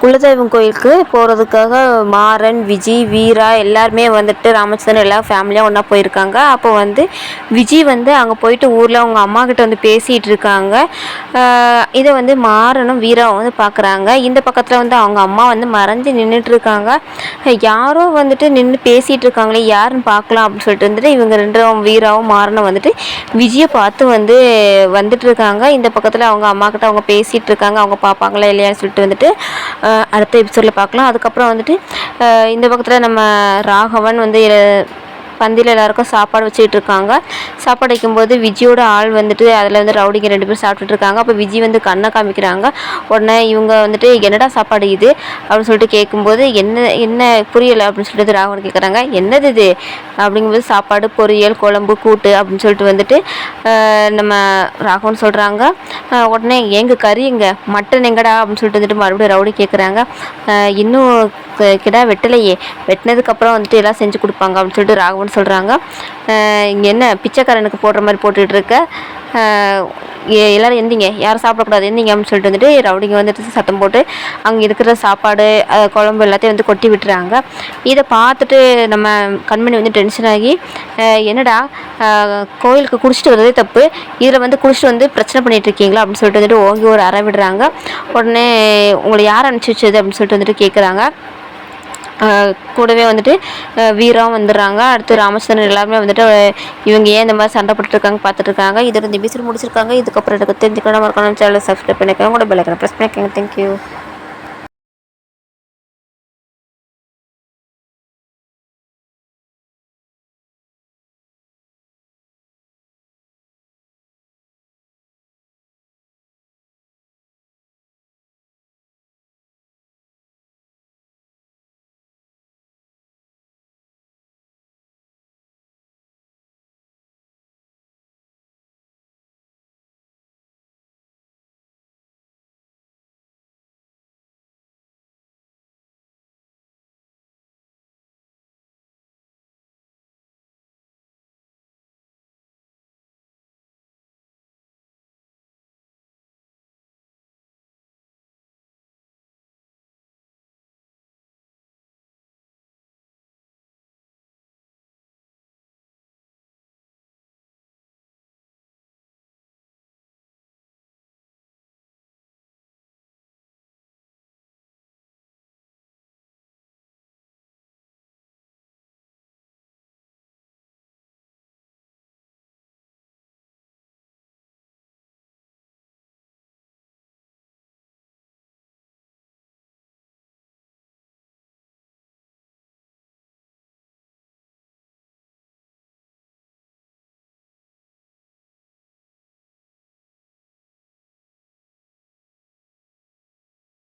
குலதெய்வம் கோயிலுக்கு போகிறதுக்காக மாறன், விஜி, வீரா எல்லாருமே வந்துட்டு ராமச்சந்திரன் எல்லா ஃபேமிலியாக ஒன்றா போயிருக்காங்க. அப்போ வந்து விஜி வந்து அங்கே போயிட்டு ஊரில் அவங்க அம்மா கிட்ட வந்து பேசிகிட்டு இருக்காங்க. இதை வந்து மாறனும் வீராவும் வந்து பார்க்குறாங்க. இந்த பக்கத்தில் வந்து அவங்க அம்மா வந்து மறைஞ்சு நின்றுட்டுருக்காங்க. யாரோ வந்துட்டு நின்று பேசிகிட்டு இருக்காங்களே, யாருன்னு பார்க்கலாம் அப்படின்னு சொல்லிட்டு வந்துட்டு இவங்க ரெண்டும் வீராவும் மாறனும் வந்துட்டு விஜயை பார்த்து வந்துட்டுருக்காங்க. இந்த பக்கத்தில் அவங்க அம்மா கிட்ட அவங்க பேசிகிட்டு இருக்காங்க. அவங்க பார்ப்பாங்களா இல்லையான்னு சொல்லிட்டு வந்துட்டு அடுத்த எபிசோடில் பார்க்கலாம். அதுக்கப்புறம் வந்துட்டு இந்த பக்கத்தில் நம்ம ராகவன் வந்து பந்தியில் எல்லாருக்கும் சாப்பாடு வச்சுக்கிட்டு இருக்காங்க. சாப்பாடு வைக்கும்போது விஜியோட ஆள் வந்துட்டு அதில் வந்து ரவுடிங்க 2 பேர் சாப்பிட்டுட்டு இருக்காங்க. அப்போ விஜி வந்து கண்ணை காமிக்கிறாங்க. உடனே இவங்க வந்துட்டு என்னடா சாப்பாடு இது அப்படின்னு சொல்லிட்டு கேட்கும்போது என்ன புரியலை அப்படின்னு சொல்லிட்டு ராகவன் கேட்குறாங்க. என்னது இது அப்படிங்கும்போது சாப்பாடு, பொரியல், குழம்பு, கூட்டு அப்படின்னு சொல்லிட்டு வந்துட்டு நம்ம ராகவன் சொல்கிறாங்க. உடனே கறி எங்க மட்டன் எங்கடா அப்படின்னு சொல்லிட்டு வந்துட்டு மறுபடியும் ரவுடி கேட்குறாங்க. இன்னும் கிடா வெட்டலையே, வெட்டினதுக்கப்புறம் வந்துட்டு எல்லாம் செஞ்சு கொடுப்பாங்க அப்படின்னு சொல்லிட்டு ராகவன் சொல்கிறாங்க. இங்கே என்ன பிச்சைக்காரனுக்கு போடுற மாதிரி போட்டுட்ருக்க, எல்லோரும் எந்திங்க, யாரும் சாப்பிடக்கூடாது எந்திங்க அப்படின்னு சொல்லிட்டு வந்துட்டு ரவுடிங்க வந்துட்டு சத்தம் போட்டு அங்கே இருக்கிற சாப்பாடு, குழம்பு எல்லாத்தையும் வந்து கொட்டி விட்டுறாங்க. இதை பார்த்துட்டு நம்ம கண்மணி வந்து டென்ஷன் ஆகி, என்னடா கோயிலுக்கு குடிச்சிட்டு வரதே தப்பு, இதில் வந்து குடிச்சிட்டு வந்து பிரச்சனை பண்ணிகிட்டு இருக்கீங்களா அப்படின்னு சொல்லிட்டு வந்துட்டு ஓங்கி ஒரு அறை விடுறாங்க. உடனே உங்களை யார் அனுப்பிச்சி வச்சது அப்படின்னு சொல்லிட்டு வந்துட்டு கேட்குறாங்க. கூடவே வந்துட்டு வீராவும் வந்துடுறாங்க. அடுத்து ராமச்சந்திரன் எல்லாருமே வந்துட்டு இவங்க ஏன் இந்த மாதிரி சண்டை போட்டுருக்காங்க பார்த்துட்ருக்காங்க. இதோட இந்த எபிசோட் முடிச்சிருக்காங்க. இதுக்கப்புறம் எனக்கு தெரிஞ்சுக்கணும் மறக்காம சேனலை சப்ஸ்கிரைப் பண்ணிக்கோங்க. கூட பெல் ஐக்கானை ப்ரெஸ் பண்ணிக்கோங்க. தேங்க்யூ.